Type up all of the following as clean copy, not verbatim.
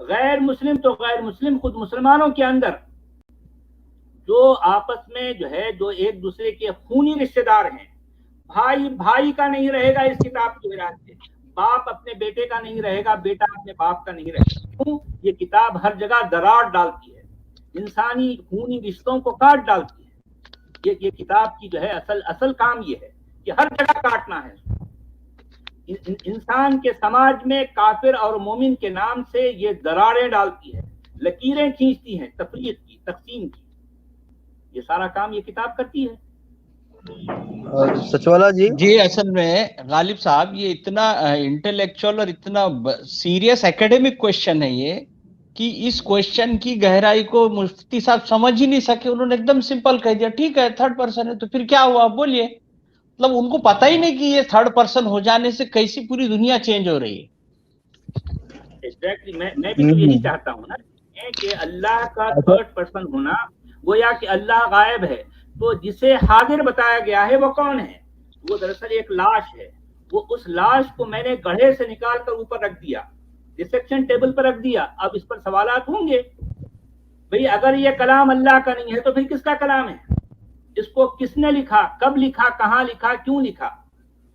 غیر مسلم تو غیر مسلم، خود مسلمانوں کے اندر جو آپس میں جو ہے جو ایک دوسرے کے خونی رشتہ دار ہیں، بھائی بھائی کا نہیں رہے گا اس کتاب کی وجہ سے، باپ اپنے بیٹے کا نہیں رہے گا، بیٹا اپنے باپ کا نہیں رہے گا. کیوں؟ یہ کتاب ہر جگہ درار ڈالتی ہے، انسانی خونی رشتوں کو کاٹ ڈالتی ہے. یہ کتاب کی جو ہے اصل کام یہ ہے کہ ہر جگہ کاٹنا ہے. انسان کے سماج میں کافر اور مومن کے نام سے یہ دراریں ڈالتی ہے، لکیریں کھینچتی ہیں، تفریق کی، تقسیم کی. یہ سارا کام یہ کتاب کرتی ہے. سچوالا جی جی اصل میں غالب صاحب یہ اتنا انٹلیکچوئل اور اتنا سیریس ایکیڈمک کوشچن ہے یہ کہ اس کوشچن کی گہرائی کو مفتی صاحب سمجھ ہی نہیں سکے. انہوں نے ایک دم سمپل کہہ دیا ٹھیک ہے تھرڈ پرسن ہے تو پھر کیا ہوا بولیے. مطلب ان کو پتہ ہی نہیں کہ یہ تھرڈ پرسن ہو جانے سے کیسی پوری دنیا چینج ہو رہی ہے. ایگزیکٹلی میں بھی تو یہی چاہتا ہوں نا کہ اللہ کا تھرڈ پرسن ہونا گویا کہ اللہ غائب ہے تو جسے حاضر بتایا گیا ہے وہ کون ہے؟ وہ دراصل ایک لاش ہے. وہ اس لاش کو میں نے گڑھے سے نکال کر اوپر رکھ دیا، ڈسیکشن ٹیبل پر رکھ دیا. اب اس پر سوالات ہوں گے بھئی اگر یہ کلام اللہ کا نہیں ہے تو پھر کس کا کلام ہے؟ اس کو کس نے لکھا، کب لکھا، کہاں لکھا، کیوں لکھا؟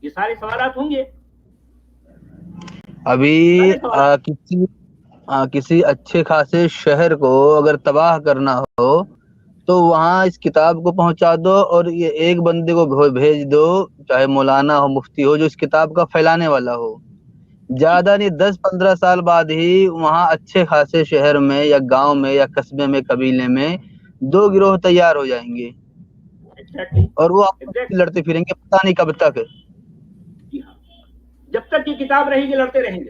یہ سارے سوالات ہوں گے. ابھی کسی اچھے خاصے شہر کو اگر تباہ کرنا ہو تو وہاں اس کتاب کو پہنچا دو اور یہ ایک بندے کو بھیج دو، چاہے مولانا ہو، مفتی ہو، جو اس کتاب کا پھیلانے والا ہو. زیادہ نہیں 10-15 سال بعد ہی وہاں اچھے خاصے شہر میں یا گاؤں میں یا قصبے میں قبیلے میں 2 گروہ تیار ہو جائیں گے اور وہ لڑتے پھریں گے پتہ نہیں کب تک. جب تک یہ کتاب رہے گی لڑتے رہیں گے.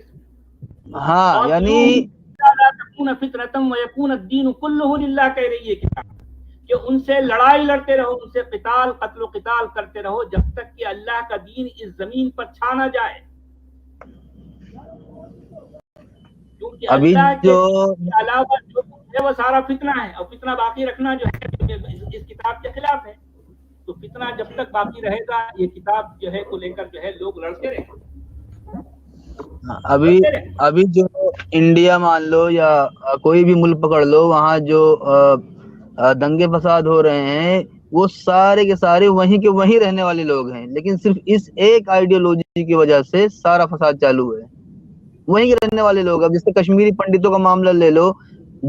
ہاں یعنی فطرتم ویکون الدین کلہ للہ کہہ رہی ہے کتاب کہ ان سے لڑائی لڑتے رہو، ان سے قتل و قتال کرتے رہو جب تک کہ اللہ کا دین اس زمین پر چھا نہ جائے. کیونکہ اللہ کے علاوہ جو ہے وہ سارا فتنہ ہے اور فتنہ باقی رکھنا جو ہے اس کتاب کے خلاف ہے. تو فتنہ جب تک باقی رہے گا یہ کتاب جو ہے کو لے کر جو ہے لوگ لڑتے رہیں گے. ابھی جو انڈیا مان لو یا کوئی بھی ملک پکڑ لو، وہاں جو دنگے فساد ہو رہے ہیں وہ سارے کے سارے وہیں کے وہیں رہنے والے لوگ ہیں، لیکن صرف اس ایک آئیڈیالوجی کی وجہ سے سارا فساد چالو ہے. وہیں کے رہنے والے لوگ. اب جس سے کشمیری پنڈتوں کا معاملہ لے لو،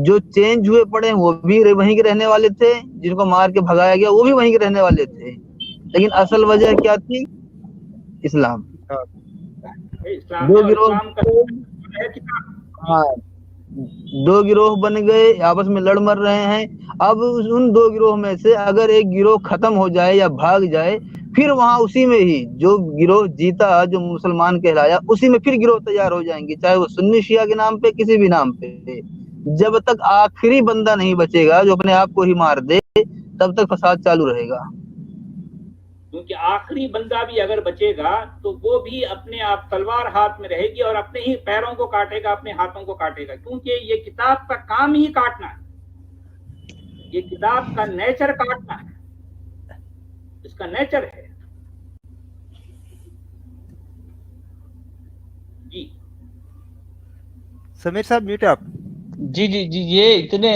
جو چینج ہوئے پڑے ہیں وہ بھی وہیں کے رہنے والے تھے، جن کو مار کے بھگایا گیا وہ بھی وہیں کے رہنے والے تھے، لیکن اصل وجہ کیا تھی؟ اسلام. دو گروہ بن گئے، آپس میں لڑ مر رہے ہیں. اب ان 2 گروہ میں سے اگر ایک گروہ ختم ہو جائے یا بھاگ جائے، پھر وہاں اسی میں ہی جو گروہ جیتا، جو مسلمان کہلایا، اسی میں پھر گروہ تیار ہو جائیں گے، چاہے وہ سنی شیعہ کے نام پہ کسی بھی نام پہ. جب تک آخری بندہ نہیں بچے گا جو اپنے آپ کو ہی مار دے تب تک فساد چالو رہے گا. کیونکہ آخری بندہ بھی اگر بچے گا تو وہ بھی اپنے آپ تلوار ہاتھ میں رہے گی اور اپنے ہی پیروں کو کاٹے گا، اپنے ہاتھوں کو کاٹے گا. کیونکہ یہ کتاب کا کام ہی کاٹنا ہے، یہ کتاب کا نیچر کاٹنا ہے، اس کا نیچر ہے. جی سمیر صاحب میوٹ آپ. جی یہ اتنے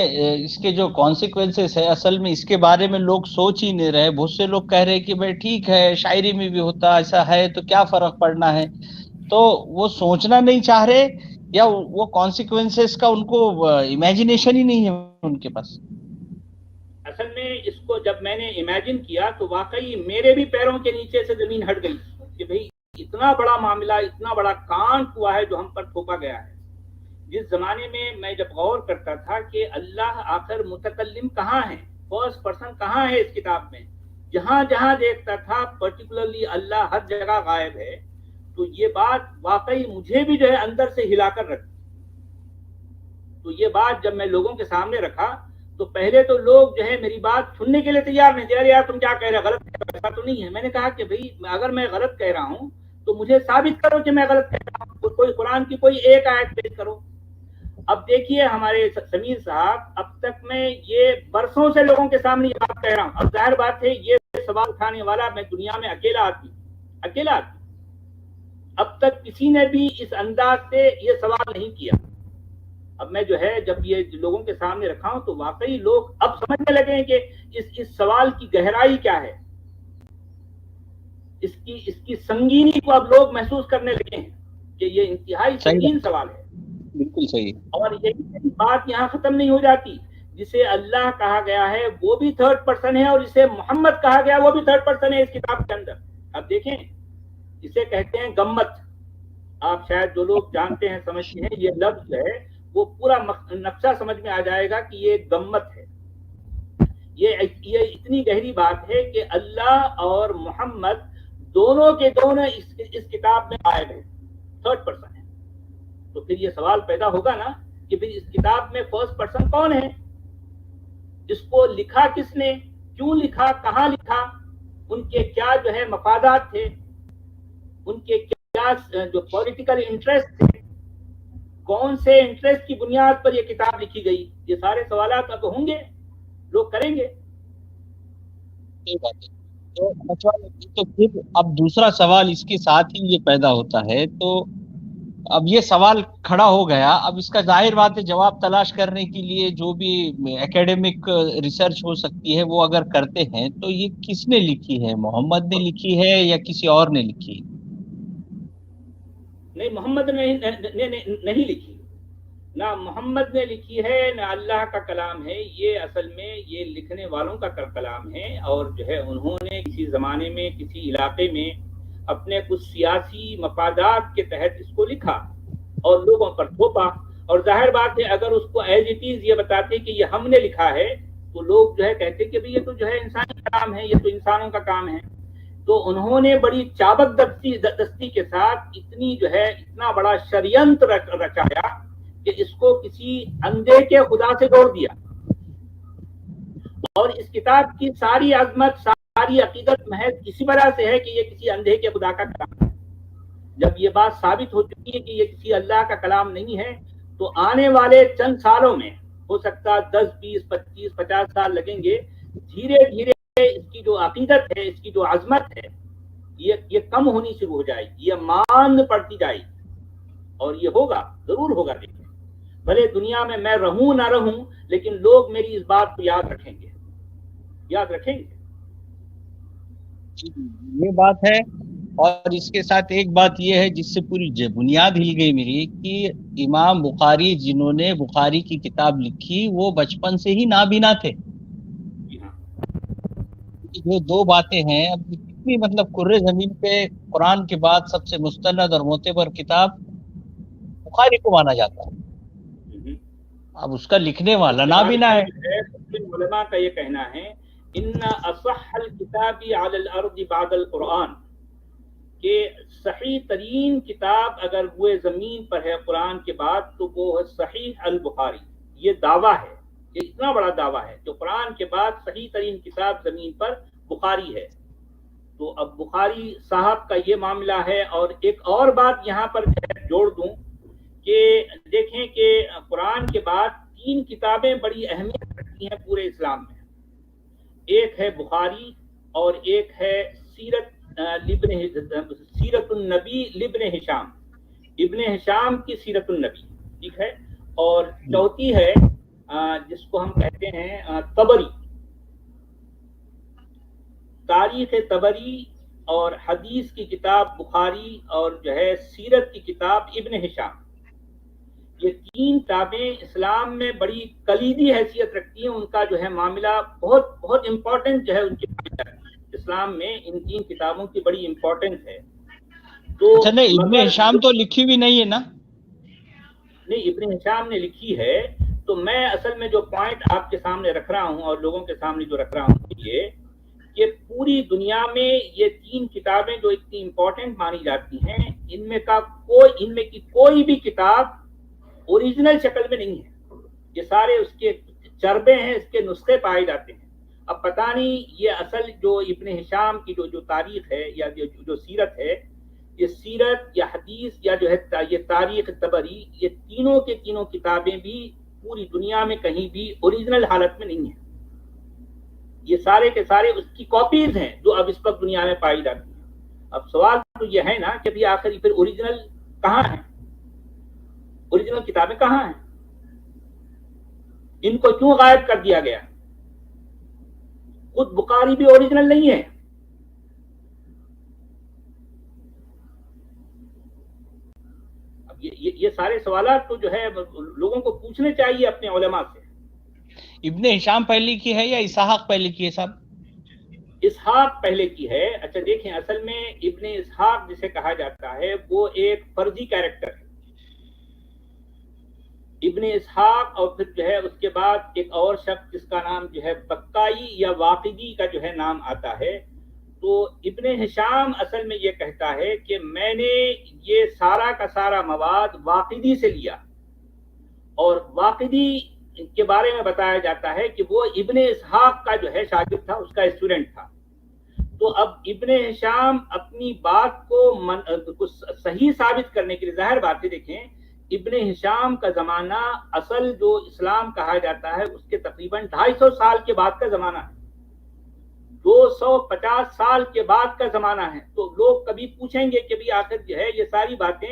اس کے جو کانسیکوینسز ہے اصل میں اس کے بارے میں لوگ سوچ ہی نہیں رہے. بہت سے لوگ کہہ رہے کہ بھائی ٹھیک ہے شاعری میں بھی ہوتا ایسا ہے تو کیا فرق پڑنا ہے، تو وہ سوچنا نہیں چاہ رہے یا وہ کانسیکوینسز کا ان کو امیجنیشن ہی نہیں ہے ان کے پاس. اصل میں اس کو جب میں نے امیجن کیا تو واقعی میرے بھی پیروں کے نیچے سے زمین ہٹ گئی کہ بھئی اتنا بڑا معاملہ، اتنا بڑا کانڈ ہوا ہے جو ہم پر تھوپا گیا ہے. جس زمانے میں جب غور کرتا تھا کہ اللہ آخر متکلم کہاں ہے، فرسٹ پرسن کہاں ہے اس کتاب میں، جہاں جہاں دیکھتا تھا پرٹیکولرلی اللہ ہر جگہ غائب ہے، تو یہ بات واقعی مجھے بھی جو ہے اندر سے ہلا کر رکھی. تو یہ بات جب میں لوگوں کے سامنے رکھا تو پہلے تو لوگ جو ہے میری بات سننے کے لیے تیار نہیں تھے. یار تم کیا کہہ رہے، غلط کہہ رہے، ایسا تو نہیں ہے. میں نے کہا کہ بھئی اگر میں غلط کہہ رہا ہوں تو مجھے ثابت کرو کہ میں غلط کہہ رہا ہوں، کوئی قرآن کی کوئی ایک آیت پیش کرو. اب دیکھیے ہمارے سمیر صاحب، اب تک میں یہ برسوں سے لوگوں کے سامنے یہ بات کہہ رہا ہوں. اب ظاہر بات ہے یہ سوال اٹھانے والا میں دنیا میں اکیلا آدمی. اب تک کسی نے بھی اس انداز سے یہ سوال نہیں کیا. اب میں جو ہے جب یہ لوگوں کے سامنے رکھا ہوں تو واقعی لوگ اب سمجھنے لگے ہیں کہ اس سوال کی گہرائی کیا ہے، اس کی سنگینی کو اب لوگ محسوس کرنے لگے ہیں کہ یہ انتہائی سنگین سوال ہے۔ بالکل صحیح۔ اور یہی بات یہاں ختم نہیں ہو جاتی، جسے اللہ کہا گیا ہے وہ بھی تھرڈ پرسن ہے، اور جسے محمد کہا گیا وہ بھی تھرڈ پرسن ہے اس کتاب کے اندر۔ اب دیکھیں، اسے کہتے ہیں گمت۔ آپ شاید جو لوگ جانتے ہیں سمجھتے ہیں یہ لفظ ہے وہ پورا نقشہ سمجھ میں آ جائے گا کہ یہ گمت ہے۔ یہ اتنی گہری بات ہے کہ اللہ اور محمد دونوں کے دونوں اس کتاب میں قائم ہیں، تھرڈ پرسن ہے۔ تو پھر یہ سوال پیدا ہوگا نا کہ پھر اس کتاب میں فرسٹ پرسن کون ہے، اس کو لکھا کس نے، کیوں لکھا، کہاں لکھا، ان کے کیا جو ہے مفادات تھے، ان کے کیا جو پولیٹیکل انٹرسٹ تھے، کون سے انٹرسٹ کی بنیاد پر یہ کتاب لکھی گئی، یہ سارے سوالات اب ہوں گے، لوگ کریں گے۔ تو پھر اب دوسرا سوال اس کے ساتھ ہی یہ پیدا ہوتا ہے، تو اب یہ سوال کھڑا ہو گیا، اب اس کا ظاہر بات ہے جواب تلاش کرنے کے لیے جو بھی ایکیڈمک ریسرچ ہو سکتی ہے وہ اگر کرتے ہیں تو یہ کس نے لکھی ہے، محمد نے لکھی ہے یا کسی اور نے لکھی؟ نہیں، محمد نے نہیں لکھی، نہ محمد نے لکھی ہے نہ اللہ کا کلام ہے، یہ اصل میں یہ لکھنے والوں کا کلام ہے، اور جو ہے انہوں نے کسی زمانے میں کسی علاقے میں اپنے کچھ سیاسی مفادات کے تحت اس کو لکھا اور لوگوں پر تھوپا، اور ظاہر بات ہے اگر اس کو ایز اٹ از یہ بتاتے کہ یہ ہم نے لکھا ہے تو لوگ جو ہے کہتے کہ یہ تو جو ہے انسانی کلام ہے، یہ تو انسانوں کا کام ہے۔ تو انہوں نے بڑی چابک دستی کے ساتھ اتنا بڑا شریعنتر رچایا کہ اس کو کسی اندھے کے خدا سے جوڑ دیا، اور اس کتاب کی ساری عظمت، ساری عقیدت محض اسی وجہ سے ہے کہ یہ کسی اندھے کے خدا کا کلام ہے۔ جب یہ بات ثابت ہو چکی ہے کہ یہ کسی اللہ کا کلام نہیں ہے تو آنے والے چند سالوں میں ہو سکتا 10 20 25 50 سال لگیں گے، دھیرے دھیرے اس کی جو عقیدت ہے، اس کی جو عظمت ہے، یہ کم ہونی شروع ہو جائے گی، یہ ماند پڑتی جائے گی، اور یہ ہوگا، ضرور ہوگا۔ دیکھیں، بھلے دنیا میں میں رہوں نہ رہوں لیکن لوگ میری اس بات کو یاد رکھیں گے، یاد رکھیں گے۔ یہ بات ہے، اور اس کے ساتھ ایک بات یہ ہے جس سے پوری بنیاد ہل گئی میری، کہ امام بخاری جنہوں نے بخاری کی کتاب لکھی وہ بچپن سے ہی نابینا تھے۔ جو دو باتیں ہیں، اب کتنی مطلب کرے زمین پہ قرآن کے بعد سب سے مستند اور معتبر کتاب بخاری کو مانا جاتا ہے، اب اس کا لکھنے والا نابینا ہے۔ علماء کا یہ کہنا ہے ان اصح الکتاب علی الارض بعد القرآن، کہ صحیح ترین کتاب اگر ہوئے زمین پر ہے قرآن کے بعد تو وہ ہے صحیح البخاری۔ یہ دعویٰ ہے، یہ اتنا بڑا دعویٰ ہے کہ قرآن کے بعد صحیح ترین کتاب زمین پر بخاری ہے۔ تو اب بخاری صاحب کا یہ معاملہ ہے، اور ایک اور بات یہاں پر جوڑ دوں کہ دیکھیں کہ قرآن کے بعد 3 کتابیں بڑی اہمیت رکھتی ہیں پورے اسلام میں، ایک ہے بخاری، اور ایک ہے سیرت النبی لابن ہشام، ابن ہشام کی سیرت النبی، ٹھیک ہے، اور چوتھی ہے جس کو ہم کہتے ہیں طبری، تاریخ طبری، اور حدیث کی کتاب بخاری، اور جو ہے سیرت کی کتاب ابن ہشام۔ یہ 3 کتابیں اسلام میں بڑی کلیدی حیثیت رکھتی ہیں، ان کا جو ہے معاملہ بہت بہت امپورٹنٹ جو ہے، ان کی اسلام میں ان 3 کتابوں کی بڑی امپورٹنس ہے۔ تو نہیں، ابن ہشام تو لکھی بھی نہیں ہے نا؟ نہیں، ابن ہشام نے لکھی ہے۔ تو میں اصل میں جو پوائنٹ آپ کے سامنے رکھ رہا ہوں اور لوگوں کے سامنے جو رکھ رہا ہوں یہ کہ پوری دنیا میں یہ 3 کتابیں جو اتنی امپورٹنٹ مانی جاتی ہیں، ان میں کی کوئی بھی کتاب اوریجنل شکل میں نہیں ہے، یہ سارے اس کے چربے ہیں، اس کے نسخے پائے جاتے ہیں۔ اب پتہ نہیں یہ اصل جو ابن ہشام کی جو تاریخ ہے یا جو سیرت ہے، یہ سیرت یا حدیث یا جو ہے یہ تاریخ طبری، یہ تینوں کے تینوں کتابیں بھی پوری دنیا میں کہیں بھی اوریجنل حالت میں نہیں ہیں، یہ سارے کے سارے اس کی کاپیز ہیں جو اب اس وقت دنیا میں پائی جاتی ہیں۔ اب سوال تو یہ ہے نا کہ آخر پھر اوریجنل کہاں ہیں، اوریجنل کتابیں کہاں ہیں؟ ان کو کیوں غائب کر دیا گیا؟ خود بخاری بھی اوریجنل نہیں ہے. اب یہ سارے سوالات تو جو ہے لوگوں کو پوچھنے چاہیے اپنے علماء سے. ابن ہشام پہلے کی ہے یا اسحاق پہلے کی ہے صاحب؟ اسحاق پہلے کی ہے. اچھا دیکھیں، اصل میں ابن اسحاق جسے کہا جاتا ہے وہ ایک فرضی کیریکٹر ہے. ابن اسحاق اور پھر جو ہے اس کے بعد ایک اور شخص جس کا نام جو ہے بکائی یا واقدی کا جو ہے نام آتا ہے. تو ابن ہشام اصل میں یہ کہتا ہے کہ میں نے یہ سارا کا سارا مواد واقدی سے لیا، اور واقدی کے بارے میں بتایا جاتا ہے کہ وہ ابن اسحاق کا جو ہے شاگرد تھا، اس کا اسٹوڈنٹ تھا. تو اب ابن ہشام اپنی بات کو صحیح ثابت کرنے کے لیے، ظاہر بات ہے دیکھیں ابن ہشام کا زمانہ اصل جو اسلام کہا جاتا ہے اس کے تقریباً 250 سال کے بعد کا زمانہ ہے، 250 سال کے بعد کا زمانہ ہے. تو لوگ کبھی پوچھیں گے کہ بھی آخر جو ہے یہ ساری باتیں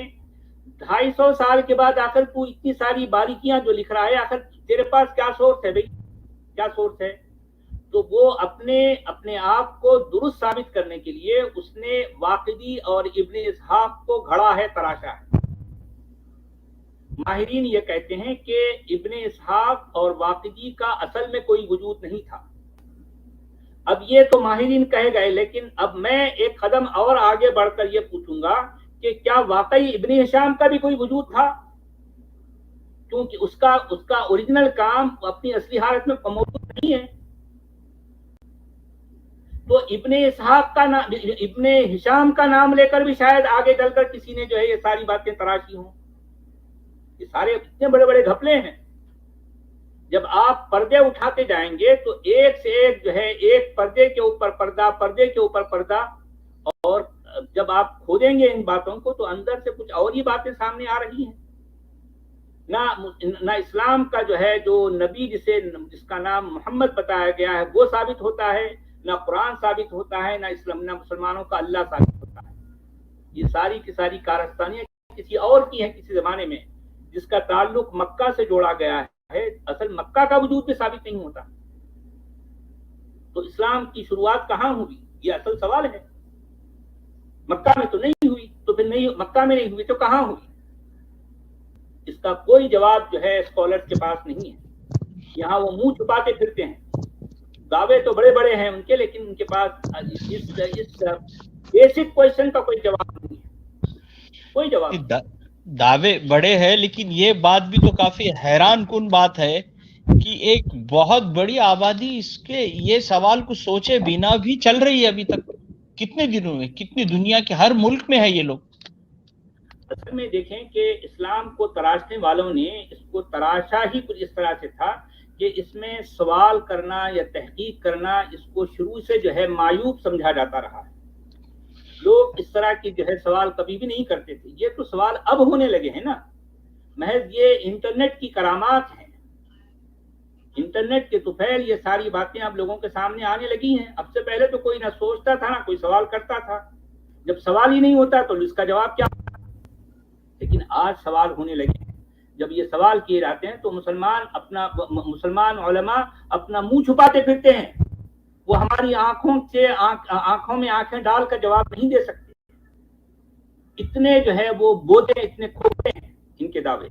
250 سال کے بعد آخر تو اتنی ساری باریکیاں جو لکھ رہا ہے، آخر تیرے پاس کیا سورس ہے بھائی، کیا سورس ہے؟ تو وہ اپنے آپ کو درست ثابت کرنے کے لیے اس نے واقدی اور ابن اسحاق کو گھڑا ہے، تراشا ہے. ماہرین یہ کہتے ہیں کہ ابن اسحاق اور واقدی کا اصل میں کوئی وجود نہیں تھا. اب یہ تو ماہرین کہے گئے، لیکن اب میں ایک قدم اور آگے بڑھ کر یہ پوچھوں گا کہ کیا واقعی ابن ہشام کا بھی کوئی وجود تھا؟ کیونکہ اس کا اوریجنل کام اپنی اصلی حالت میں موجود نہیں ہے. تو ابن اسحاق کا نام، ابن ہشام کا نام لے کر بھی شاید آگے چل کر کسی نے جو ہے یہ ساری باتیں تراشی ہوں. یہ سارے اتنے بڑے بڑے گھپلے ہیں. جب آپ پردے اٹھاتے جائیں گے تو ایک سے ایک جو ہے ایک پردے کے اوپر پردہ، پردے کے اوپر پردہ، اور جب آپ کھودیں گے ان باتوں کو تو اندر سے کچھ اور ہی باتیں سامنے آ رہی ہیں. نہ اسلام کا جو ہے جو نبی جس کا نام محمد بتایا گیا ہے وہ ثابت ہوتا ہے، نہ قرآن ثابت ہوتا ہے، نہ مسلمانوں کا اللہ ثابت ہوتا ہے. یہ ساری کی ساری کارستانیاں کسی اور کی ہیں کسی زمانے میں، جس کا تعلق مکہ سے جوڑا گیا ہے. اصل مکہ کا وجود بھی ثابت نہیں ہوتا. تو اسلام کی شروعات کہاں ہوئی، یہ اصل سوال ہے. مکہ میں تو نہیں ہوئی، تو پھر نہیں، مکہ میں نہیں ہوئی تو کہاں ہوئی؟ اس کا کوئی جواب جو ہے اسکالرز کے پاس نہیں ہے. یہاں وہ منہ چھپاتے پھرتے ہیں. دعوے تو بڑے بڑے ہیں ان کے، لیکن ان کے پاس اس بیسک کوشچن کا کوئی جواب نہیں ہے. کوئی جواب. دعوے بڑے ہیں، لیکن یہ بات بھی تو کافی حیران کن بات ہے کہ ایک بہت بڑی آبادی اس کے یہ سوال کو سوچے بنا بھی چل رہی ہے ابھی تک. کتنے دنوں میں، کتنی دنیا کے ہر ملک میں ہے یہ لوگ. اصل میں دیکھیں کہ اسلام کو تراشنے والوں نے اس کو تراشا ہی کچھ اس طرح سے تھا کہ اس میں سوال کرنا یا تحقیق کرنا اس کو شروع سے جو ہے معیوب سمجھا جاتا رہا ہے. لوگ اس طرح کی جو ہے سوال کبھی بھی نہیں کرتے تھے. یہ تو سوال اب ہونے لگے ہیں نا، محض یہ انٹرنیٹ کی کرامات ہیں، انٹرنیٹ کے طفیل یہ ساری باتیں اب لوگوں کے سامنے آنے لگی ہیں. اب سے پہلے تو کوئی نہ سوچتا تھا نہ کوئی سوال کرتا تھا. جب سوال ہی نہیں ہوتا تو اس کا جواب کیا؟ لیکن آج سوال ہونے لگے ہیں. جب یہ سوال کیے جاتے ہیں تو مسلمان علماء اپنا منہ چھپاتے پھرتے ہیں. وہ ہماری آنکھوں میں آنکھیں ڈال کر جواب نہیں دے سکتے. اتنے جو ہے وہ بوتے، اتنے کھوتے ہیں ان کے دعوے.